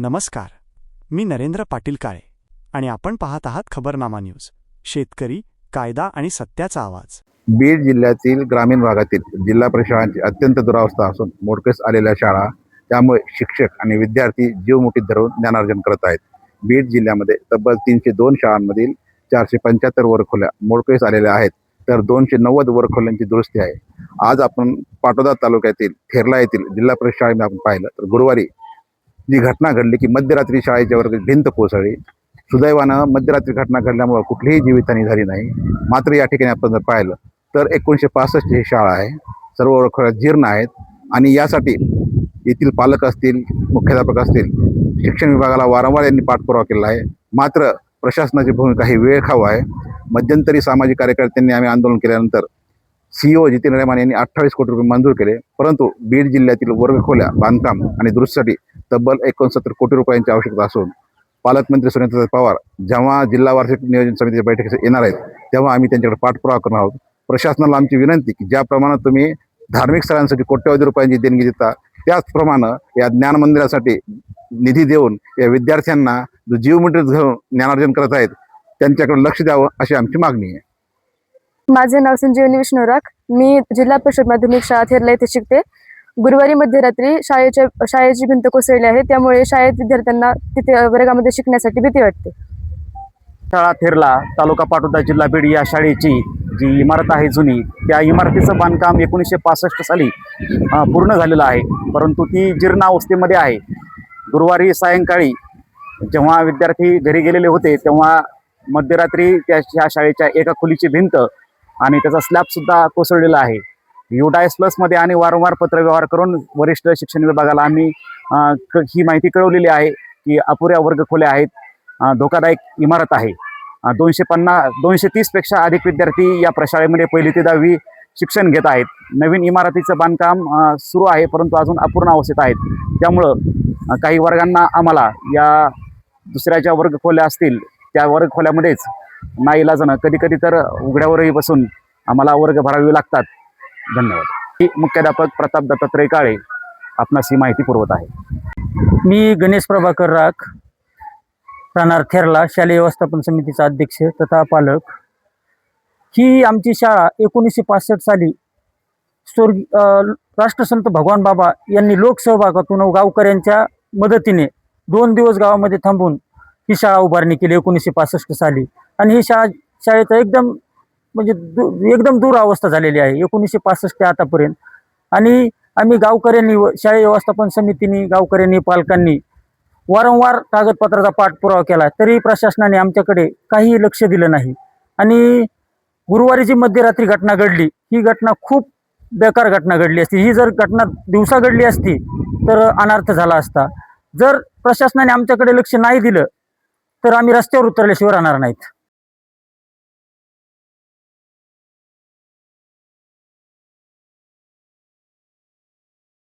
नमस्कार. मी नरेंद्र पाटील काळे आणि आपण पाहत आहात खबरनामा न्यूज. शेतकरी, कायदा आणि सत्याचा आवाज. बीड जिल्ह्यातील ग्रामीण भागातील जिल्हा परिषदांची अत्यंत दुरावस्था असून मोडकळीस आलेल्या शाळा, त्यामुळे शिक्षक आणि विद्यार्थी जीव मुठीत धरून ज्ञानार्जन करत आहेत. बीड जिल्ह्यामध्ये तब्बल 302 शाळांमधील 475 वर्गखोल्या मोडकळीस आलेल्या आहेत, तर 290 वर्गखोल्यांची दुरुस्ती आहे. आज आपण पाटोदा तालुक्यातील थेरला येथील जिल्हा परिषद शाळेमध्ये आपण पाहिलं तर गुरुवारी जी घटना घडली की मध्यरात्री शाळेच्या वर्गात भिंत कोसळली. सुदैवानं मध्यरात्री घटना घडल्यामुळे कुठलीही जीवितहानी झाली नाही. मात्र या ठिकाणी आपण जर पाहिलं तर 1965 ही शाळा आहे. सर्व वर्गखोल्या जीर्ण आहेत आणि यासाठी येथील पालक असतील, मुख्याध्यापक असतील, शिक्षण विभागाला वारंवार यांनी पाठपुरावा केला आहे. मात्र प्रशासनाची भूमिका ही वेळखाऊ आहे. मध्यंतरी सामाजिक कार्यकर्त्यांनी आम्ही आंदोलन केल्यानंतर CEO जितेंद्र रेमान यांनी 28 कोटी रुपये मंजूर केले, परंतु बीड जिल्ह्यातील वर्गखोल्या बांधकाम आणि दुरुस्तीसाठी तब्बल 69 कोटी रुपयांची आवश्यकता असून पालकमंत्री सुनीता पवार जेव्हा जिल्हा वार्षिक नियोजन समितीच्या बैठकीस येणार आहेत तेव्हा आम्ही त्यांच्याकडे पाठपुरावा करणार आहोत. प्रशासनाला आमची विनंती की ज्याप्रमाणे तुम्ही धार्मिक स्थळांसाठी कोट्यवधी रुपयांची देणगी देता, त्याचप्रमाणे या ज्ञान मंदिरासाठी निधी देऊन या विद्यार्थ्यांना जो जीव मुठीत घेऊन ज्ञानार्जन करत आहेत त्यांच्याकडे लक्ष द्यावं अशी आमची मागणी आहे. माझे नाव संजीवनी विष्णुराख. मी जिल्हा परिषद माध्यमिक शाळा थेरला येथे शिकते. गुरुवारी मध्यरात्री शाळेची भिंत कोसळली आहे, त्यामुळे शाळेत विद्यार्थ्यांना तिथे वर्गामध्ये शिकण्यासाठी भीती वाटते. शाळा थेरला, तालुका पाटोदा, जिल्हा बीड या शाळेची जी इमारत आहे जुनी, त्या इमारतीचं बांधकाम 1965 साली पूर्ण झालेलं आहे, परंतु ती जीर्ण अवस्थेमध्ये आहे. गुरुवारी सायंकाळी जेव्हा विद्यार्थी घरी गेलेले होते तेव्हा मध्यरात्री त्या शाळेच्या एका खोलीची भिंत आणि त्याचा स्लॅबसुद्धा कोसळलेला आहे. UDAS+मध्ये आणि वारंवार पत्रव्यवहार करून वरिष्ठ शिक्षण विभागाला आम्ही ही माहिती कळवलेली आहे की अपुऱ्या वर्गखोल्या आहेत, धोकादायक इमारत आहे. 230 पेक्षा अधिक विद्यार्थी या प्रशाळेमध्ये 1ली ते 10वी शिक्षण घेत आहेत. नवीन इमारतीचं बांधकाम सुरू आहे, परंतु अजून अपूर्ण अवस्थेत आहेत. त्यामुळं काही वर्गांना आम्हाला या दुसऱ्या ज्या वर्गखोल्या असतील त्या वर्गखोल्यामध्येच नाईलाजानं कधी तर उघड्यावरही बसून आम्हाला वर्ग भरावे लागतात. धन्यवाद. मुख्याध्यापक प्रताप दत्तात्रय काळे आपणास ही माहिती पुरवत आहे. मी गणेश प्रभाकर राख, राहणार थेरला, शालेय व्यवस्थापन समितीचा अध्यक्ष तथा पालक. ही आमची शाळा 1965 साली राष्ट्रसंत भगवान बाबा यांनी लोकसहभागातून गावकऱ्यांच्या मदतीने 2 दिवस गावामध्ये थांबून ही शाळा उभारणी केली 1965 साली. आणि ही शाळेचं एकदम दूर अवस्था झालेली आहे 1965 ते आतापर्यंत. आणि आम्ही गावकऱ्यांनी, शाळेय व्यवस्थापन समितीने, गावकऱ्यांनी, पालकांनी वारंवार कागदपत्राचा पाठपुरावा केला, तरी प्रशासनाने आमच्याकडे काही लक्ष दिलं नाही. आणि गुरुवारी जी मध्यरात्री घटना घडली, ही घटना खूप बेकार घटना घडली असती. ही जर घटना दिवसा घडली असती तर अनर्थ झाला असता. जर प्रशासनाने आमच्याकडे लक्ष नाही दिलं तर आम्ही रस्त्यावर उतरल्याशिवाय राहणार नाहीत.